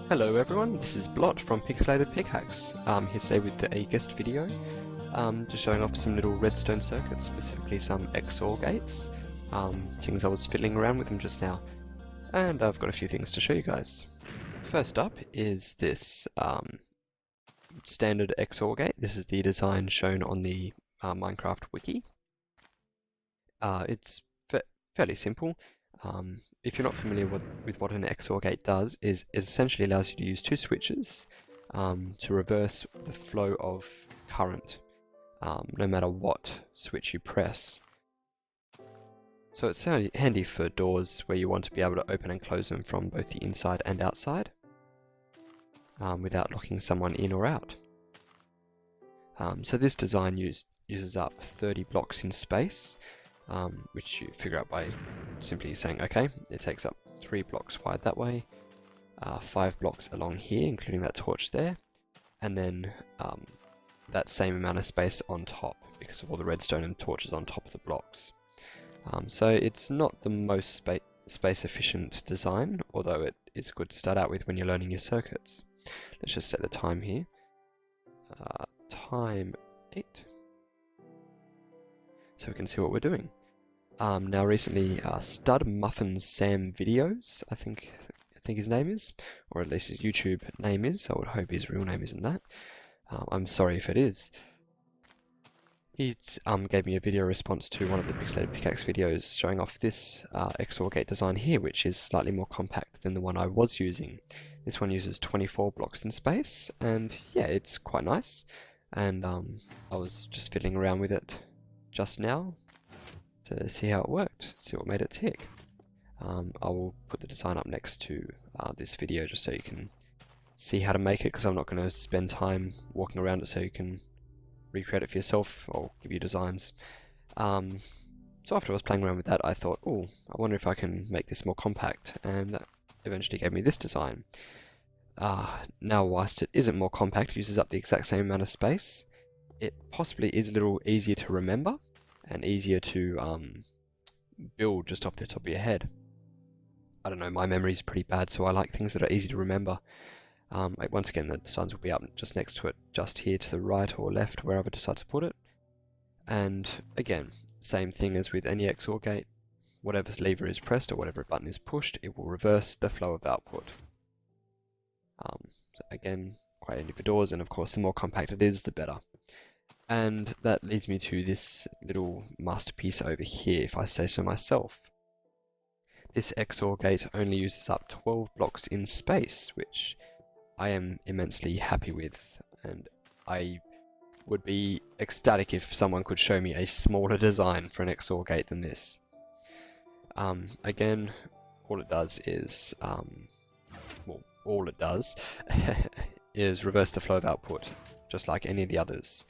Hello everyone, this is Blott from Pixelated Pickaxe. I'm here today with a guest video, just showing off some little redstone circuits, specifically some XOR gates, things I was fiddling around with them just now, and I've got a few things to show you guys. First up is this standard XOR gate. This is the design shown on the Minecraft wiki. It's fairly simple. If you're not familiar with what an XOR gate does, it essentially allows you to use two switches to reverse the flow of current, no matter what switch you press. So it's handy for doors where you want to be able to open and close them from both the inside and outside, without locking someone in or out. So this design uses up 30 blocks in space, which you figure out by simply saying, okay, it takes up 3 blocks wide that way, 5 blocks along here, including that torch there, and then that same amount of space on top, because of all the redstone and torches on top of the blocks. So it's not the most space efficient design, although it is good to start out with when you're learning your circuits. Let's just set the time here. Time 8. So we can see what we're doing. Now recently, Stud Muffins Sam Videos, I think his name is, or at least his YouTube name is. I would hope his real name isn't that. I'm sorry if it is. He gave me a video response to one of the Pixelated Pickaxe videos showing off this XOR gate design here, which is slightly more compact than the one I was using. This one uses 24 blocks in space, and yeah, it's quite nice. And I was just fiddling around with it just now to see how it worked, see what made it tick. I will put the design up next to this video just so you can see how to make it, because I'm not going to spend time walking around it, so you can recreate it for yourself or give you designs. So after I was playing around with that, I thought, oh, I wonder if I can make this more compact, and that eventually gave me this design. Now whilst it isn't more compact, it uses up the exact same amount of space, it possibly is a little easier to remember and easier to build just off the top of your head. I don't know, my memory is pretty bad, so I like things that are easy to remember. Once again, the designs will be up just next to it, just here to the right or left, wherever I decide to put it. And again, same thing as with any XOR gate, whatever lever is pressed or whatever button is pushed, it will reverse the flow of output. So again, quite handy for doors, and of course the more compact it is, the better. And that leads me to this little masterpiece over here, if I say so myself. This XOR gate only uses up 12 blocks in space, which I am immensely happy with, and I would be ecstatic if someone could show me a smaller design for an XOR gate than this. Again, all it does is, is reverse the flow of output, just like any of the others.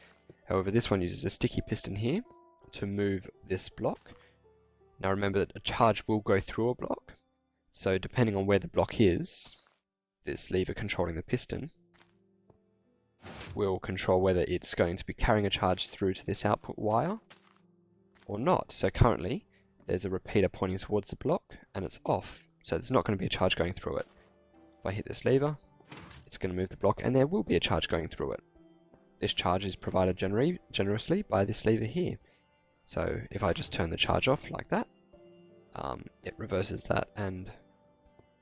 However, this one uses a sticky piston here to move this block. Now remember that a charge will go through a block, so depending on where the block is, this lever controlling the piston will control whether it's going to be carrying a charge through to this output wire or not. So currently, there's a repeater pointing towards the block and it's off, so there's not going to be a charge going through it. If I hit this lever, it's going to move the block and there will be a charge going through it. This charge is provided generously by this lever here. So if I just turn the charge off like that, it reverses that and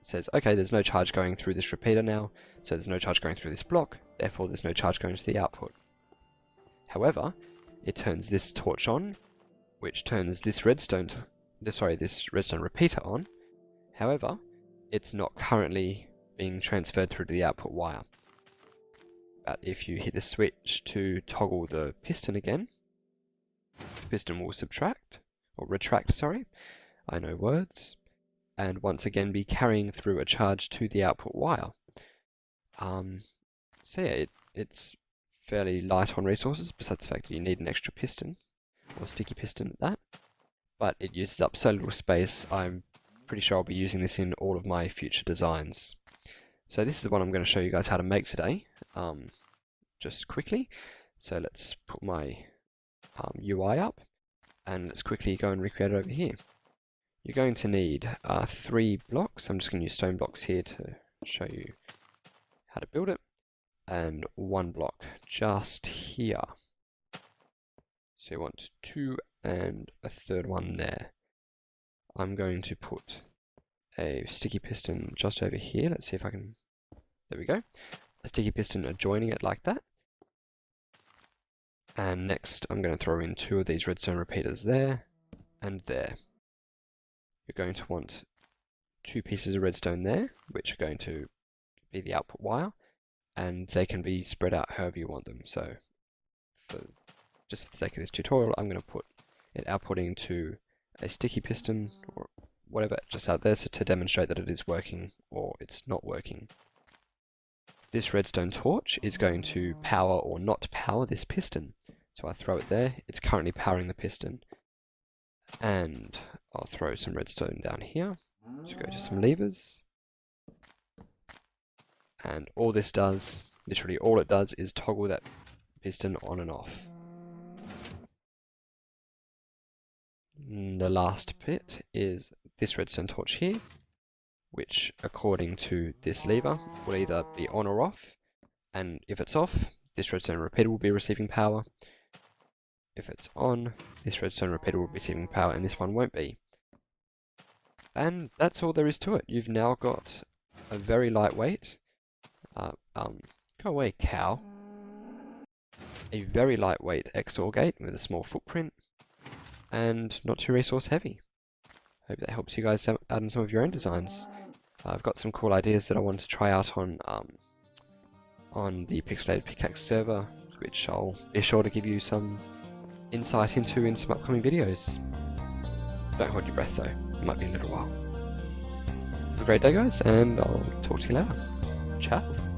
says, okay, there's no charge going through this repeater now, so there's no charge going through this block, therefore there's no charge going to the output. However, it turns this torch on, which turns this redstone repeater on. However, it's not currently being transferred through to the output wire. But if you hit the switch to toggle the piston again, the piston will retract, sorry, I know words, and once again be carrying through a charge to the output wire. So yeah, it's fairly light on resources, besides the fact that you need an extra piston, or sticky piston at that, but it uses up so little space, I'm pretty sure I'll be using this in all of my future designs. So this is the one I'm going to show you guys how to make today, just quickly. So let's put my UI up, and let's quickly go and recreate it over here. You're going to need 3 blocks. I'm just going to use stone blocks here to show you how to build it, and 1 block just here. So you want 2 and a third one there. I'm going to put a sticky piston just over here. Let's see if I can, there we go. A sticky piston adjoining it like that. And next I'm going to throw in 2 of these redstone repeaters there and there. You're going to want 2 pieces of redstone there, which are going to be the output wire, and they can be spread out however you want them. So just for the sake of this tutorial, I'm going to put it outputting to a sticky piston or whatever just out there, so to demonstrate that it is working or it's not working. This redstone torch is going to power or not power this piston. So I throw it there, it's currently powering the piston. And I'll throw some redstone down here to go to some levers. And all this does, literally all it does, is toggle that piston on and off. And the last bit is this redstone torch here, which according to this lever will either be on or off, and if it's off, this redstone repeater will be receiving power. If it's on, this redstone repeater will be receiving power, and this one won't be. And that's all there is to it. You've now got a very lightweight, go away cow, a very lightweight XOR gate with a small footprint, and not too resource heavy. Hope that helps you guys out in some of your own designs. I've got some cool ideas that I want to try out on the Pixelated Pickaxe server, which I'll be sure to give you some insight into in some upcoming videos. Don't hold your breath though, it might be a little while. Have a great day guys, and I'll talk to you later. Ciao.